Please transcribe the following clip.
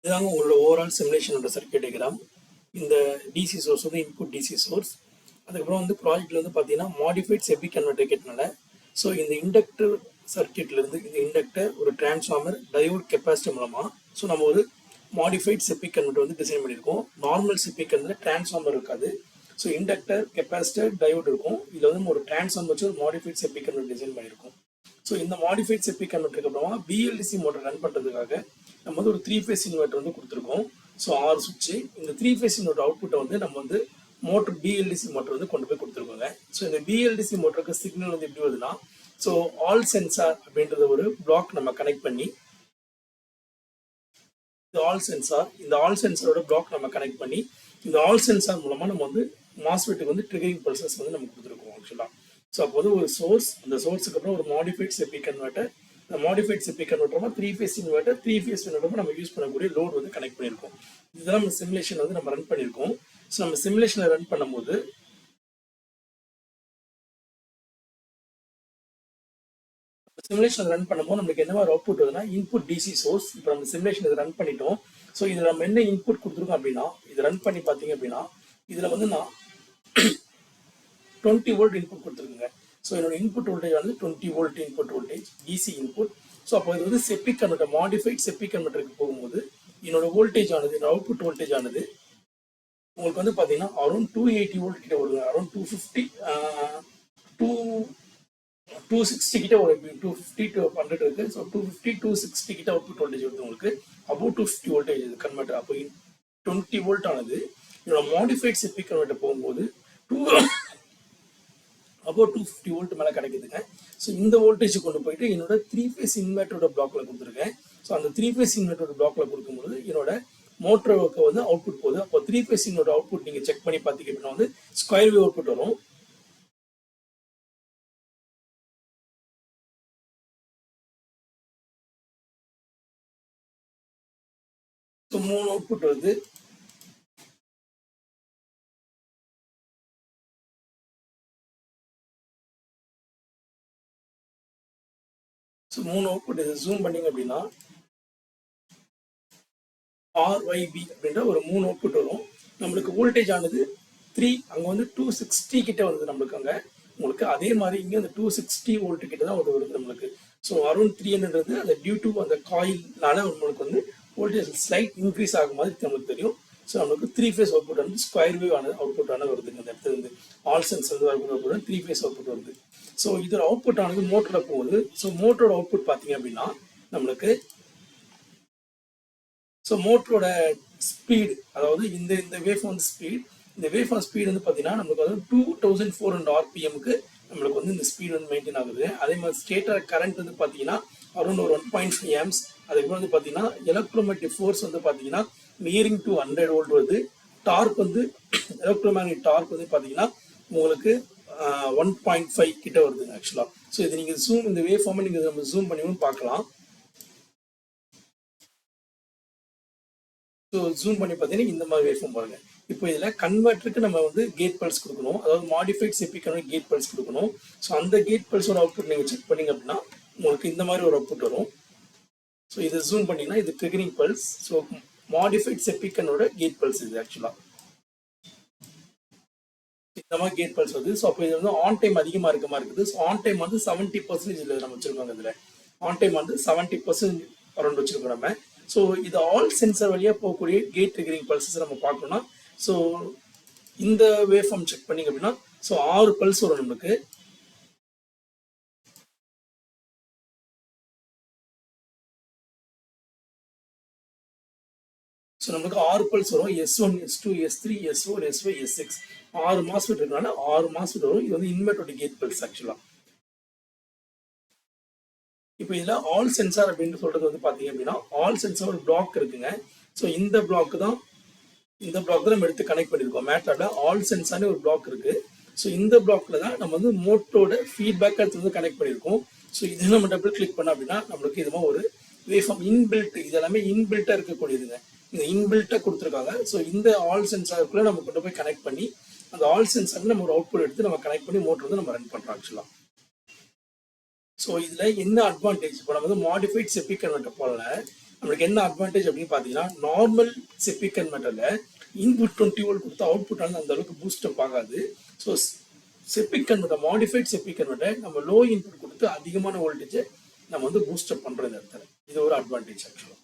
இதுதாங்க உங்களோட overall சிமுலேஷனோட circuit diagram. இந்த டிசி சோர்ஸ் வந்து இன்புட் டிசி சோர்ஸ். அதுக்கப்புறம் வந்து ப்ராஜெக்ட்ல வந்து பார்த்தீங்கன்னா மாடிஃபைட் செபி கன்வெர்ட்டர் கேட்டனால ஸோ இந்த இண்டக்டர் சர்க்யூட்லேருந்து இந்த இண்டக்டர் ஒரு டிரான்ஸ்ஃபார்மர் டயோட் கெப்பாசிட்டி மூலமாக ஸோ நம்ம ஒரு மாடிஃபைட் செபி கன்வெர்ட்டர் வந்து டிசைன் பண்ணியிருக்கோம். நார்மல் செபி கன்வெர்ட்டர் டிரான்ஸ்ஃபார்மர் இருக்காது. ஸோ இண்டக்டர் கெப்பாசிட்டர் டயோட் இருக்கும். இதில் வந்து ஒரு டிரான்ஸ்ஃபார்மர் வச்சு ஒரு மாடிஃபைட் செபி கன்வெர்ட்டர் டிசைன் பண்ணியிருக்கோம். ஸோ இந்த மாடிஃபைட் செபி கன்வெர்ட்டருக்கு அப்புறமா பிஎல்டிசி மோட்டர் ரன் பண்ணுறதுக்காக நம்ம வந்து ஒரு 3 ஃபேஸ் இன்வெர்ட்டர் வந்து கொடுத்துருக்கோம். ஸோ 6 சுவிட்ச். இந்த 3 ஃபேஸ் இன்வெர்ட்டர் அவுட்புட்டை வந்து நம்ம வந்து மோட்டர் பிஎல்டிசி மோட்டர் வந்து கொண்டு போய் கொடுத்துருக்கோங்க. ஸோ இந்த பிஎல்டிசி மோட்டருக்கு சிக்னல் வந்து எப்படி வருதுன்னா ஸோ ஆல் சென்சார் அப்படின்றத ஒரு பிளாக் நம்ம கனெக்ட் பண்ணி இந்த ஆல் சென்சாரோட பிளாக் நம்ம கனெக்ட் பண்ணி இந்த ஆல் சென்சார் மூலமாக நம்ம வந்து மாஸ்ஃபெட்டுக்கு வந்து ட்ரிகரிங் பல்சஸ் வந்து நம்ம கொடுத்துருக்கோம் ஆக்சுவலாக. ஸோ அப்போ வந்து ஒரு சோர்ஸ், அந்த சோர்ஸுக்கு அப்புறம் ஒரு மாடிஃபைட் செபி கன்வெர்ட்டர், இந்த modified SEPIC converter 3 phase inverter, 3 phase inverter நம்ம யூஸ் பண்ணக்கூடிய லோட் வந்து கனெக்ட் பண்ணியிருக்கோம். இதெல்லாம் நம்ம சிமுலேஷன் வந்து நம்ம ரன் பண்ணியிருக்கோம். ஸோ நம்ம சிமுலேஷனை ரன் பண்ணும்போது நம்மளுக்கு என்ன மாதிரி அவுட்புட் வருதுன்னா இன்புட் டிசி சோர்ஸ். இப்போ நம்ம சிமுலேஷன் இதை ரன் பண்ணிட்டோம். ஸோ இதில் நம்ம என்ன இன்புட் கொடுத்துருக்கோம் அப்படின்னா இதை ரன் பண்ணி பார்த்தீங்க அப்படின்னா இதில் வந்து நான் 20 வோல்ட் இன்புட் கொடுத்துருக்குங்க. ஸோ என்னோட இன்புட் வோல்டேஜ் வந்து 20 volt input voltage DC input. So அப்போ இது வந்து செபி கன்வெர்ட்டர் மாடிஃபைட் செபி கன்வெர்ட்டருக்கு போகும்போது என்னோட வோல்டேஜ் ஆனது, என்னோட அவுட்புட் வோல்டேஜ் ஆனது உங்களுக்கு வந்து பார்த்தீங்கன்னா அரௌண்ட் 280 வோல்ட் கிட்ட வருது. அரௌண்ட் 250 260 கிட்ட ஒரு 250 to 100 இருக்கு. ஸோ 250 260 கிட்ட அவுட்புட் வோல்டேஜ் வருது உங்களுக்கு. அபவுட் 250 வோல்டேஜ் இது கன்வெர்ட்டர். அப்போ 20 வோல்ட் ஆனது என்னோட மாடிஃபைட் செபி கன்வெர்ட்டர் போகும்போது அபவுட் 250 வோல்ட் மேலே கிடைக்குதுங்க. ஸோ இந்த வோல்டேஜ் கொண்டு போயிட்டு என்னோட 3 ஃபேஸ் இன்வெர்ட்டரோட பிளாக்ல கொடுத்துருக்கேன். ஸோ அந்த 3 ஃபேஸ் இன்வெர்ட்டரோட பிளாக்ல கொடுக்கும்போது என்னோட மோட்டருக்கு வந்து அவுட்புட் போகுது. அப்போ 3 ஃபேஸ் இன்வெர்ட்டர் அவுட்புட் நீங்கள் செக் பண்ணி பார்த்தீங்க அப்படின்னா வந்து ஸ்கொயர் வேவ் அவுட்புட் வரும். ஸோ 3 அவுட்புட் வருது. ஸோ 3 அவுட்புட் இதை ஜூம் பண்ணிங்க அப்படின்னா RYB அப்படின்ற ஒரு 3 அவுட்புட் வரும். நம்மளுக்கு வோல்டேஜ் ஆனது 3, அங்கே வந்து 260 கிட்ட வருது நம்மளுக்கு. அங்கே உங்களுக்கு அதே மாதிரி இங்கே அந்த 260 வோல்ட் கிட்ட தான் வருது நம்மளுக்கு. ஸோ அரௌண்ட் 300 அந்த டியூ டு அந்த காயில்னால நம்மளுக்கு வந்து வோல்டேஜ் ஸ்லைட் இன்க்ரீஸ் ஆகும் மாதிரி நம்மளுக்கு தெரியும். ஸோ நம்மளுக்கு 3 ஃபேஸ் அவுட்புட் வந்து ஸ்கொயர் வேவ் ஆனது அவுட்புட் ஆனது வருதுங்க. அந்த இடத்துல இருந்து ஆல் சென்ஸ் வந்து அவுட்புட் 3 ஃபேஸ் அவுட்புட் வருது. ஸோ இதோட அவுட்புட் ஆனது மோட்டரோட போகுது. ஸோ மோட்டரோட அவுட்புட் பார்த்தீங்க அப்படின்னா நம்மளுக்கு ஸோ மோட்டரோட ஸ்பீடு, அதாவது இந்த வேவ்ஃபார்ம் ஸ்பீட், இந்த வேவ்ஃபார்ம் ஸ்பீடு வந்து பார்த்தீங்கன்னா நம்மளுக்கு வந்து 2400 RPMக்கு நம்மளுக்கு வந்து இந்த ஸ்பீடு வந்து மெயின்டைன் ஆகுது. அதே மாதிரி ஸ்டேட்டர் கரண்ட் வந்து பார்த்தீங்கன்னா அரௌண்ட் ஒரு 1.5 amps. அதுக்கப்புறம் வந்து பார்த்தீங்கன்னா எலக்ட்ரோமேட்டிக் ஃபோர்ஸ் வந்து பார்த்தீங்கன்னா நியரிங் டு 100 வோல்ட் வருது. டார்க் வந்து எலக்ட்ரோமேக்னெட்டிக் டார்க் வந்து பார்த்தீங்கன்னா உங்களுக்கு 1.5 கிட்ட வருதுங்க ஆக்சுவலாக. ஸோ இது நீங்கள் இந்த வேவ்ஃபார்மை நீங்கள் நம்ம ஜூம் பண்ணி பார்க்கலாம். ஸோ ஜூம் பண்ணி பார்த்தீங்கன்னா இந்த மாதிரி வேவ்ஃபார்ம் பாருங்க. இப்போ இதில் கன்வெர்ட்டருக்கு நம்ம வந்து கேட் பல்ஸ் கொடுக்கணும், அதாவது modified SEPIC converter gate pulse கொடுக்கணும். ஸோ அந்த கேட் பல்ஸோட அவுட்புட் நீங்கள் செக் பண்ணீங்க அப்படின்னா உங்களுக்கு இந்த மாதிரி ஒரு அவுட்புட் வரும். ஸோ இதை ஜூம் பண்ணிங்கன்னா இது triggering pulse. So modified SEPIC கன்வெர்ட்டரோட கேட் பல்ஸ் இது ஆக்சுவலாக இந்த மாதிரி கேட் பல்ஸ் வருது. ஸோ அப்போ இது வந்து ஆன் டைம் அதிகமாக இருக்க மாதிரி இருக்குது. ஸோ ஆன் டைம் வந்து 70% இதில் நம்ம வச்சுருக்கோங்க. இதில் ஆன் டைம் வந்து 70% அரௌண்ட் வச்சுருக்கோம் நம்ம. ஸோ இது ஆல் சென்சர் வழியாக போகக்கூடிய கேட் ட்ரிகரிங் பல்சஸ் நம்ம பார்க்கணும்னா ஸோ இந்த வேவ்ஃபார்ம் செக் பண்ணிங்க அப்படின்னா ஸோ 6 பல்ஸ் வரும் நமக்கு. ஸோ நமக்கு 6 பல்ஸ் வரும். S1 S2 S3 S4 S5 S6 6 MOSFET இருக்கனால 6 மாஸ்ஃபெட் வரும். இது வந்து இன்வெர்ட்டரோட கேட் பல்ஸ் ஆக்சுவலாக. இப்போ இதில் ஆல் சென்சார் அப்படின்னு சொல்றது வந்து பார்த்தீங்க அப்படின்னா ஆல் சென்சார் ஒரு பிளாக் இருக்குங்க. ஸோ இந்த பிளாக் தான் நம்ம எடுத்து கனெக்ட் பண்ணியிருக்கோம். மேட்லாப்ல ஆல் சென்சார்னு ஒரு பிளாக் இருக்கு. ஸோ இந்த பிளாக்ல தான் நம்ம வந்து மோட்டரோட ஃபீட்பேக் எடுத்து வந்து கனெக்ட் பண்ணியிருக்கோம். ஸோ இது நம்ம டபுள் கிளிக் பண்ணோம் அப்படின்னா நம்மளுக்கு இது மாதிரி ஒரு வேவ்ஃபார்ம் இன்பில்ட், இது எல்லாமே இன்பில்ட்டாக இருக்கக்கூடியதுங்க. இந்த இன்பில்ட்டாக கொடுத்துருக்காங்க. ஸோ இந்த ஆல் சென்சாருக்குள்ள நம்ம கொண்டு போய் கனெக்ட் பண்ணி அந்த ஆல் சென்சாருக்கு நம்ம ஒரு அவுட்புட் எடுத்து நம்ம கனெக்ட் பண்ணி மோட்டர் வந்து நம்ம ரன் பண்ணுறோம் ஆக்சுவலாக. ஸோ இதில் என்ன அட்வான்டேஜ், இப்போ நம்ம வந்து மாடிஃபைட் செபி கன்வெர்ட்டர் போல நம்மளுக்கு என்ன அட்வான்டேஜ் அப்படின்னு பார்த்தீங்கன்னா, நார்மல் செப்பி கன்வெர்ட்டரில் இன்புட் 20 வோல்ட் கொடுத்து அவுட்புட் ஆனால் அந்த அளவுக்கு பூஸ்டப் ஆகாது. ஸோ செப்பிக் கன்வெர்ட்டர், மாடிஃபைட் செப்பிக் கன்வெர்ட்டர் நம்ம லோ இன்புட் கொடுத்து அதிகமான வோல்டேஜை நம்ம வந்து பூஸ்டப் பண்ணுறது இடத்துல. இது ஒரு அட்வான்டேஜ் ஆக்சுவலாக.